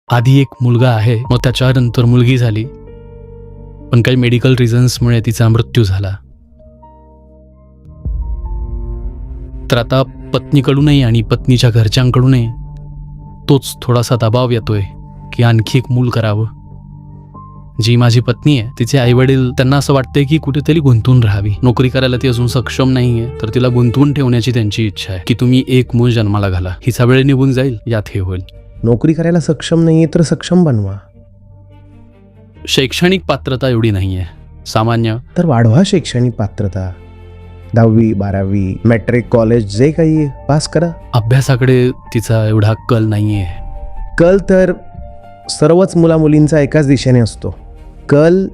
आधी एक मुलगा आहे, मग त्याच्यानंतर मुलगी झाली, पण काही मेडिकल रिझन्समुळे तिचा मृत्यू झाला. तर आता पत्नीकडूनही आणि पत्नीच्या घरच्यांकडूनही तोच थोडासा दबाव येतोय की आणखी एक मूल करावं. जी माझी पत्नी आहे, तिचे आईवडील त्यांना असं वाटतंय की कुठेतरी गुंतून राहावी. नोकरी करायला ती अजून सक्षम नाहीये, तर तिला गुंतवून ठेवण्याची त्यांची इच्छा आहे की तुम्ही एक मूल जन्माला घाला, हिचा वेळ निघून जाईल, यात हे होईल. नोकरी करायला सक्षम नाहीये तर सक्षम बनवा. शैक्षणिक पात्रता एवढी नाहीये, सामान्य. तर वाढवा शैक्षणिक पात्रता. 10वी 12वी मॅट्रिक कॉलेज जे काही पास करा. अभ्यासाकडे तिचा एवढा कल नाहीये. कल तर सर्वच मुलामुलींचा एकाच दिशेने असतो. कल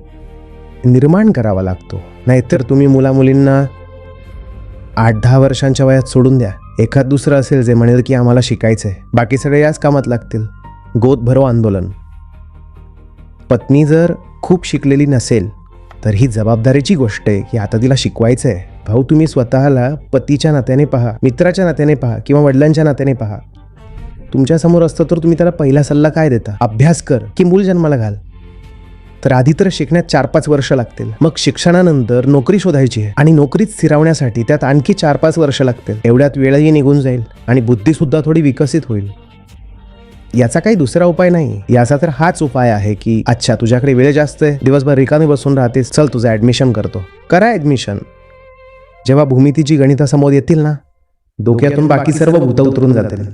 निर्माण करावा लागतो. नाहीतर तुम्ही मुलामुलींना 8-10 वर्षांच्या वयात सोडून द्या. एखाद दुसरं असेल जे म्हणेल की आम्हाला शिकायचंय, बाकी सगळे याच कामात लागतील. गोद भरो आंदोलन. पत्नी जर खूप शिकलेली नसेल तर ही जबाबदारीची गोष्ट आहे की आता तिला शिकवायचं आहे. भाऊ, तुम्ही स्वतःला पतीच्या नात्याने पहा, मित्राच्या नात्याने पहा किंवा वडिलांच्या नात्याने पहा. तुमच्यासमोर असतं तर तुम्ही त्याला पहिला सल्ला काय देता? अभ्यास कर की मूल जन्माला घाल. तर आधी तर शिकण्यात 4-5 वर्ष लागतील. मग शिक्षणानंतर नोकरी शोधायची आहे आणि नोकरीत स्थिरावण्यासाठी त्यात आणखी 4-5 वर्ष लागतील. एवढ्यात वेळही निघून जाईल आणि बुद्धीसुद्धा थोडी विकसित होईल. याचा काही दुसरा उपाय नाही. याचा तर हाच उपाय आहे की अच्छा, तुझ्याकडे वेळ जास्त आहे, दिवसभर रिकामी बसून राहतेस, चल तुझं ॲडमिशन करतो. करा ॲडमिशन. जेव्हा भूमितीची गणितासमोर येतील ना, डोक्यातून बाकी सर्व भूत उतरून जातील.